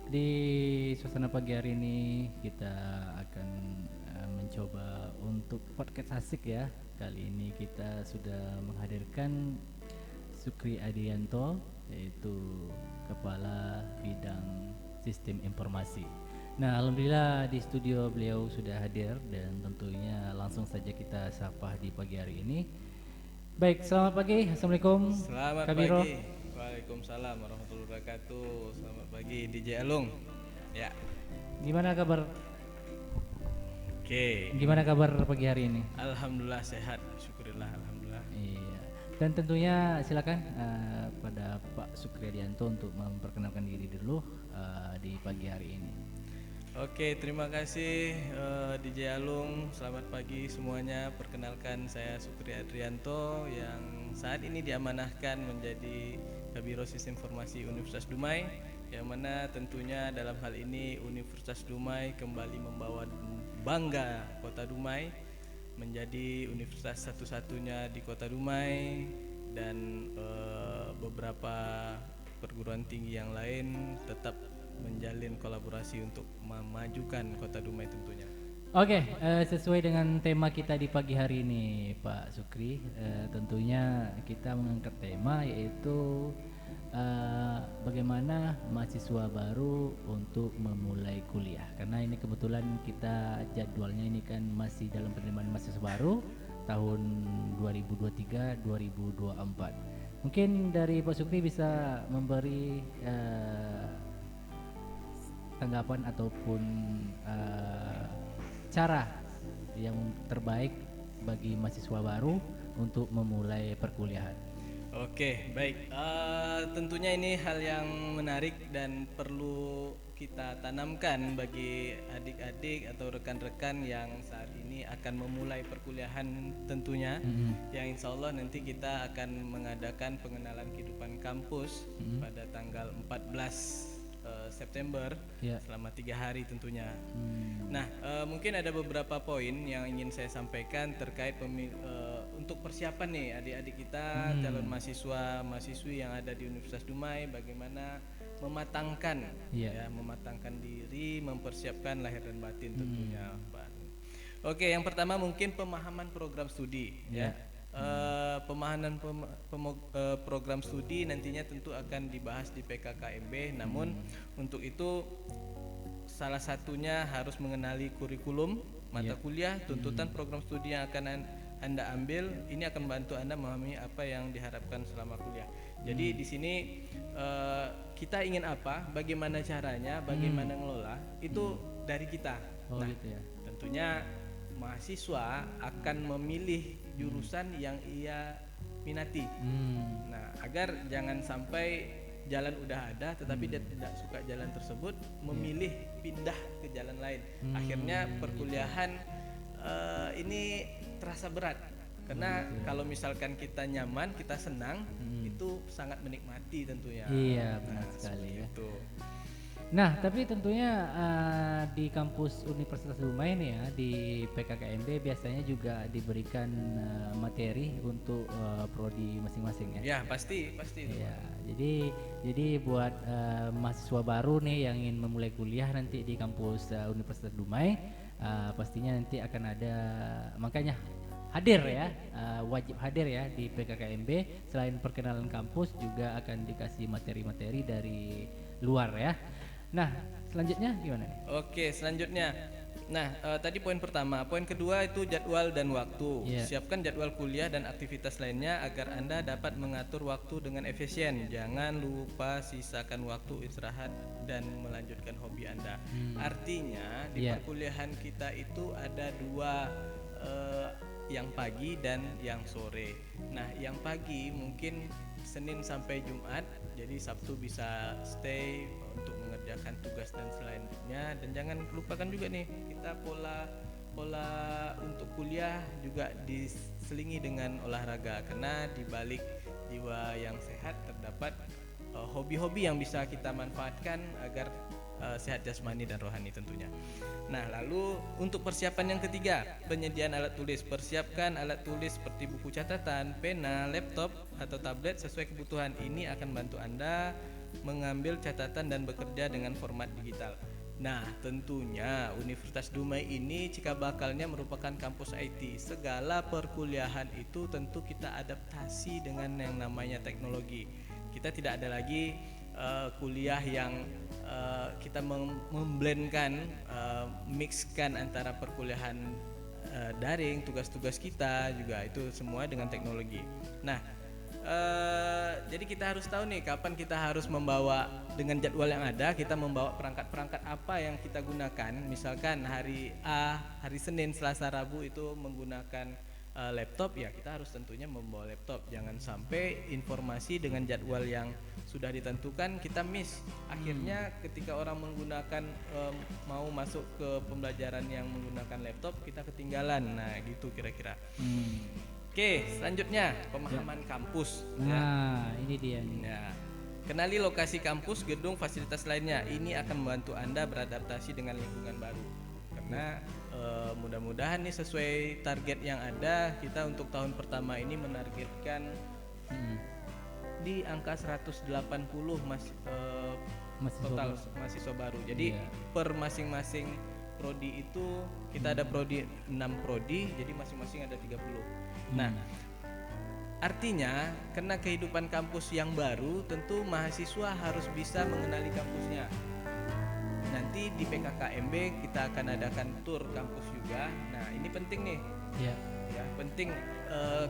Di suasana pagi hari ini kita akan mencoba untuk podcast asik ya. Kali ini kita sudah menghadirkan Sukri Adianto, yaitu Kepala Bidang Sistem Informasi. Nah, alhamdulillah di studio beliau sudah hadir dan tentunya langsung saja kita sapa di pagi hari ini. Baik, selamat pagi. Assalamualaikum Selamat Kabiro. pagi. Waalaikumsalam warahmatullahi wabarakatuh. Selamat pagi DJ Alung. Ya. Gimana kabar? Oke. Gimana kabar pagi hari ini? Alhamdulillah sehat. Syukurillah alhamdulillah. Iya. Dan tentunya silakan pada Pak Sukriyadianto untuk memperkenalkan diri dulu di pagi hari ini. Oke, terima kasih DJ Alung. Selamat pagi semuanya. Perkenalkan saya Sukri Adrianto yang saat ini diamanahkan menjadi Kabiro Sistem Informasi Universitas Dumai, yang mana tentunya dalam hal ini Universitas Dumai kembali membawa bangga Kota Dumai menjadi universitas satu-satunya di Kota Dumai dan beberapa perguruan tinggi yang lain tetap menjalin kolaborasi untuk memajukan Kota Dumai tentunya. Oke, sesuai dengan tema kita di pagi hari ini, Pak Sukri, tentunya kita mengangkat tema yaitu bagaimana mahasiswa baru untuk memulai kuliah. Karena ini kebetulan kita jadwalnya ini kan masih dalam penerimaan mahasiswa baru tahun 2023-2024. Mungkin dari Pak Sukri bisa memberi tanggapan ataupun cara yang terbaik bagi mahasiswa baru untuk memulai perkuliahan. Oke, baik. Tentunya ini hal yang menarik dan perlu kita tanamkan bagi adik-adik atau rekan-rekan yang saat ini akan memulai perkuliahan tentunya. Yang insya Allah nanti kita akan mengadakan pengenalan kehidupan kampus pada tanggal 14 September selama 3 hari tentunya. Nah, mungkin ada beberapa poin yang ingin saya sampaikan terkait untuk persiapan nih adik-adik kita calon mahasiswi yang ada di Universitas Dumai, bagaimana mematangkan mematangkan diri, mempersiapkan lahir dan batin tentunya, Pak. Oke, yang pertama mungkin pemahaman program studi ya. Pemahaman program studi nantinya tentu akan dibahas di PKKMB. Namun untuk itu salah satunya harus mengenali kurikulum mata kuliah, tuntutan program studi yang akan Anda ambil. Ini akan membantu Anda memahami apa yang diharapkan selama kuliah. Jadi di sini kita ingin apa, bagaimana caranya, bagaimana ngelola itu dari kita. Tentunya mahasiswa akan memilih jurusan yang ia minati. Nah, agar jangan sampai jalan udah ada tetapi dia tidak suka jalan tersebut, memilih pindah ke jalan lain. Akhirnya perkuliahan ini terasa berat. Karena kalau misalkan kita nyaman, kita senang, itu sangat menikmati tentunya. Iya, benar sekali ya. Itu. Nah, tapi tentunya di kampus Universitas Dumai nih ya, di PKKMB biasanya juga diberikan materi untuk prodi masing-masing ya. Ya, pasti itu. Ya, jadi buat mahasiswa baru nih yang ingin memulai kuliah nanti di kampus Universitas Dumai, pastinya nanti akan ada, makanya hadir ya, wajib hadir ya di PKKMB. Selain perkenalan kampus juga akan dikasih materi-materi dari luar ya. Nah, selanjutnya gimana nih? Oke, selanjutnya. Nah, tadi poin pertama. Poin kedua itu jadwal dan waktu. Siapkan jadwal kuliah dan aktivitas lainnya agar Anda dapat mengatur waktu dengan efisien. Jangan lupa sisakan waktu istirahat dan melanjutkan hobi Anda. Artinya di perkuliahan kita itu ada dua, yang pagi dan yang sore. Nah, yang pagi mungkin Senin sampai Jumat, jadi Sabtu bisa stay untuk mengerjakan tugas dan selanjutnya. Dan jangan lupakan juga nih, kita pola untuk kuliah juga diselingi dengan olahraga, karena di balik jiwa yang sehat terdapat hobi-hobi yang bisa kita manfaatkan agar sehat jasmani dan rohani tentunya. Nah, lalu untuk persiapan yang ketiga, penyediaan alat tulis. Persiapkan alat tulis seperti buku catatan, pena, laptop atau tablet sesuai kebutuhan. Ini akan bantu Anda mengambil catatan dan bekerja dengan format digital. Nah, tentunya Universitas Dumai ini cikal bakalnya merupakan kampus IT. Segala perkuliahan itu tentu kita adaptasi dengan yang namanya teknologi. Kita tidak ada lagi kuliah yang kita memblendkan, mixkan antara perkuliahan daring, tugas-tugas kita juga itu semua dengan teknologi. Nah, jadi kita harus tahu nih kapan kita harus membawa, dengan jadwal yang ada kita membawa perangkat-perangkat apa yang kita gunakan. Misalkan hari A, hari Senin, Selasa, Rabu itu menggunakan laptop, ya kita harus tentunya membawa laptop. Jangan sampai informasi dengan jadwal yang sudah ditentukan kita miss. Akhirnya ketika orang menggunakan mau masuk ke pembelajaran yang menggunakan laptop, kita ketinggalan. Nah, gitu kira-kira. Oke, selanjutnya pemahaman kampus. Nah, ini dia nih. Ya. Kenali lokasi kampus, gedung, fasilitas lainnya. Ini akan membantu Anda beradaptasi dengan lingkungan baru. Karena mudah-mudahan nih sesuai target yang ada, kita untuk tahun pertama ini menargetkan di angka 180 total mahasiswa baru. Jadi per masing-masing prodi itu kita ada prodi 6 prodi, jadi masing-masing ada 30. Nah, artinya karena kehidupan kampus yang baru, tentu mahasiswa harus bisa mengenali kampusnya. Nanti di PKKMB kita akan adakan tur kampus juga. Nah, ini penting nih. Ya, penting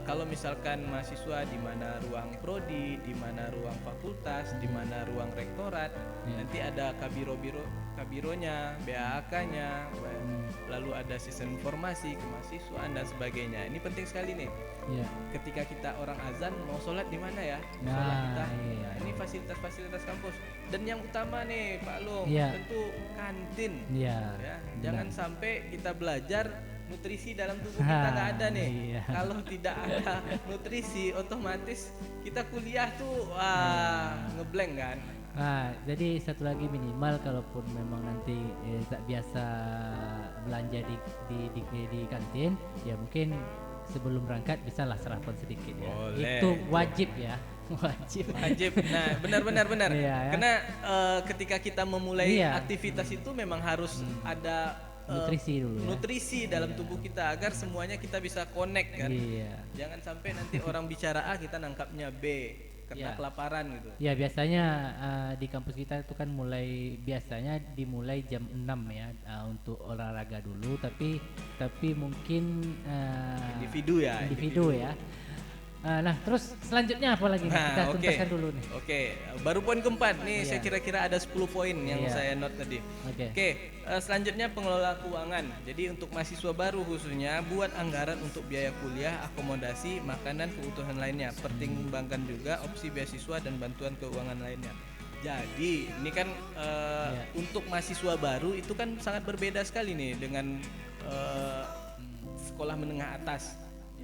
kalau misalkan mahasiswa di mana ruang prodi, di mana ruang fakultas, di mana ruang rektorat, nanti ada kabironya, BAK-nya, lalu ada sistem informasi kemahasiswaan dan sebagainya. Ini penting sekali nih. Ketika kita orang azan mau sholat di mana ya? Sholat kita. Nah, ini fasilitas-fasilitas kampus. Dan yang utama nih Pak Lung, tentu kantin. Ya, jangan sampai kita belajar nutrisi dalam tubuh kita nggak ada nih. Kalau tidak ada nutrisi, otomatis kita kuliah tuh ngeblank kan. Nah, jadi satu lagi minimal kalaupun memang nanti tak biasa belanja di kantin, ya mungkin sebelum berangkat bisalah sarapan sedikit ya. Boleh. Itu wajib ya. Wajib. Nah, benar. Karena ketika kita memulai aktivitas itu memang harus ada nutrisi dulu ya. Nutrisi dalam tubuh kita agar semuanya kita bisa connect kan. Jangan sampai nanti orang bicara A kita nangkapnya B karena kelaparan gitu. Ya, biasanya di kampus kita itu kan biasanya dimulai jam 6 ya untuk olahraga dulu, tapi mungkin individu ya. Nah, terus selanjutnya apa lagi nih? Kita tuntaskan dulu nih. Baru poin keempat nih. Saya kira-kira ada 10 poin yang saya note tadi. Selanjutnya pengelola keuangan. Jadi untuk mahasiswa baru khususnya buat anggaran untuk biaya kuliah, akomodasi, makanan, kebutuhan lainnya. Pertimbangkan juga opsi beasiswa dan bantuan keuangan lainnya. Jadi ini kan untuk mahasiswa baru itu kan sangat berbeda sekali nih dengan sekolah menengah atas.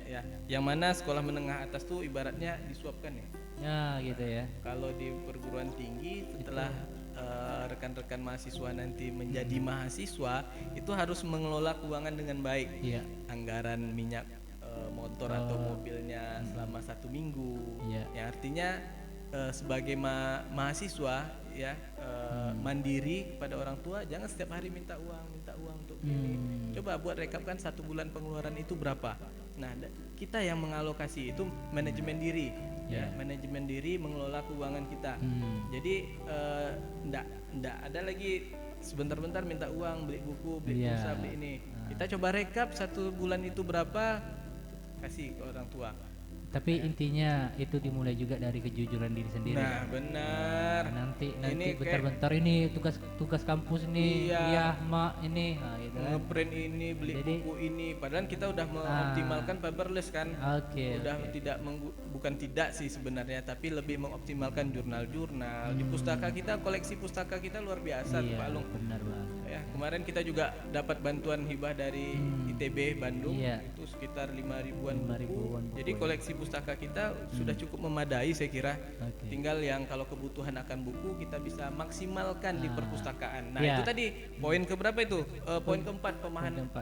Ya, yang mana sekolah menengah atas tuh ibaratnya disuapkan ya. Ya, gitu ya. Kalau di perguruan tinggi setelah rekan-rekan mahasiswa nanti menjadi mahasiswa itu harus mengelola keuangan dengan baik. Anggaran minyak motor atau mobilnya selama 1 minggu. Ya, artinya sebagai mahasiswa ya mandiri kepada orang tua, jangan setiap hari minta uang untuk ini. Coba buat rekapkan 1 bulan pengeluaran itu berapa. Nah, kita yang mengalokasi itu manajemen diri, manajemen diri mengelola keuangan kita. Jadi ndak ada lagi sebentar-bentar minta uang beli buku, beli pulsa, beli ini. Kita coba rekap 1 bulan itu berapa, kasih ke orang tua. Tapi intinya itu dimulai juga dari kejujuran diri sendiri. Nah, benar. Nanti bentar-bentar ini tugas kampus nih. Mak ini. Nah, gitu kan. Ngeprint ini, beli buku ini. Padahal kita udah mengoptimalkan paperless kan. Bukan tidak sih sebenarnya, tapi lebih mengoptimalkan jurnal-jurnal. Di pustaka kita, koleksi pustaka kita luar biasa tuh Pak Lung. Benar banget. Ya, kemarin kita juga dapat bantuan hibah dari ITB Bandung, itu sekitar 5.000-an buku. Jadi koleksi pustaka kita sudah cukup memadai saya kira. Tinggal yang kalau kebutuhan akan buku kita bisa maksimalkan di perpustakaan. Nah, itu tadi poin keberapa itu? Poin keempat,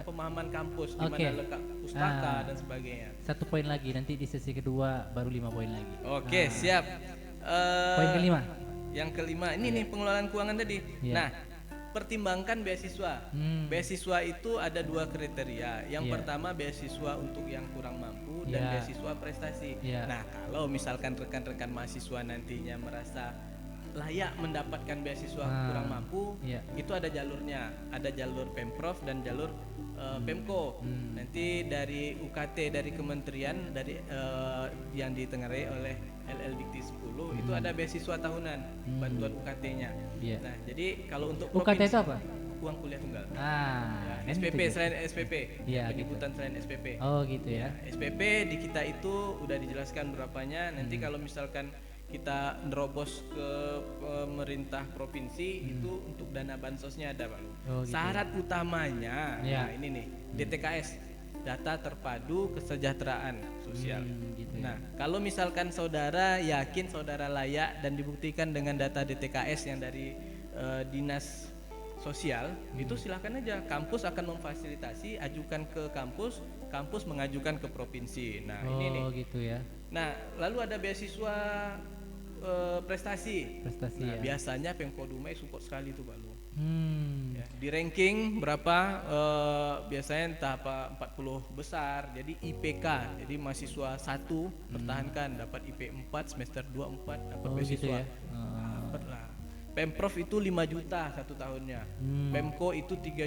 pemahaman kampus, di mana letak pustaka dan sebagainya. 1 poin lagi, nanti di sesi kedua baru 5 poin lagi. Siap. Poin kelima. Yang kelima ini nih pengelolaan keuangan tadi. Iya. Nah, pertimbangkan beasiswa. Beasiswa itu ada 2 kriteria. Yang Iya. pertama beasiswa untuk yang kurang mampu dan Iya. beasiswa prestasi. Iya. Nah, kalau misalkan rekan-rekan mahasiswa nantinya merasa layak mendapatkan beasiswa kurang mampu, iya. itu ada jalurnya. Ada jalur Pemprov dan jalur Pemko. Nanti dari UKT dari kementerian dari yang ditengarai oleh LL Dikti 10 itu ada beasiswa tahunan bantuan UKT-nya. Iya. Nah, jadi kalau untuk UKT itu apa? uang kuliah tunggal. Ah, Ya, kan SPP itu. selain SPP, Iya, penyebutan selain SPP. Oh gitu ya. SPP di kita itu udah dijelaskan berapanya. Nanti kalau misalkan kita nerobos ke pemerintah provinsi itu untuk dana bansosnya ada, Bang. Oh, gitu Syarat utamanya, Iya. nah ini nih, DTKS, data terpadu kesejahteraan sosial. Gitu Nah, kalau misalkan saudara yakin saudara layak dan dibuktikan dengan data DTKS yang dari dinas sosial, itu silakan aja. Kampus akan memfasilitasi, ajukan ke kampus, kampus mengajukan ke provinsi. Nah, ini nih. Oh gitu ya. Nah, lalu ada beasiswa prestasi. Prestasi Nah, ya. biasanya Pemko Dumai support sekali tuh, Pak Lu. Hmm. Ya, di ranking berapa biasanya entah apa 40 besar. Jadi IPK, jadi mahasiswa 1 pertahankan dapat IP 4 semester 2 4 dapat Oh beasiswa. gitu ya. Dapat lah. Pemprov itu 5 juta 1 tahunnya. Pemko itu 3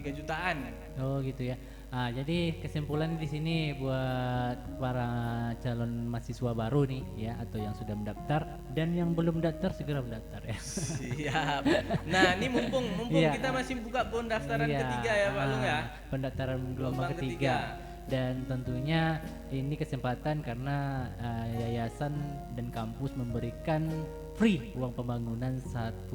jutaan. Oh gitu ya. Ah, jadi kesimpulan di sini buat para calon mahasiswa baru nih ya, atau yang sudah mendaftar dan yang belum daftar segera mendaftar ya. Siap. Nah, ini mumpung Iya. kita masih buka pendaftaran Iya, ketiga ya, Pak Lung ya. Pendaftaran gelombang Gelombang ketiga. Dan tentunya ini kesempatan karena yayasan dan kampus memberikan free uang pembangunan 1,5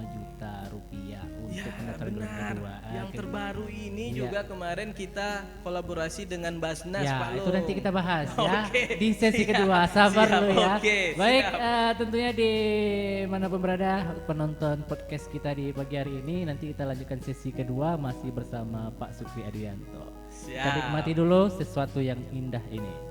juta rupiah untuk Ya, pendaftaran gelombang benar. kedua. Yang terbaru ini Iya. juga kemarin kita kolaborasi dengan Basnas, Ya, Pak Lung. itu nanti kita bahas ya Oke, di sesi siap, kedua. Sabar siap, dulu ya. oke, Baik, siap. tentunya di manapun berada penonton podcast kita di pagi hari ini, nanti kita lanjutkan sesi kedua masih bersama Pak Sukri Adianto. Kita Siap. nikmati dulu sesuatu yang indah ini.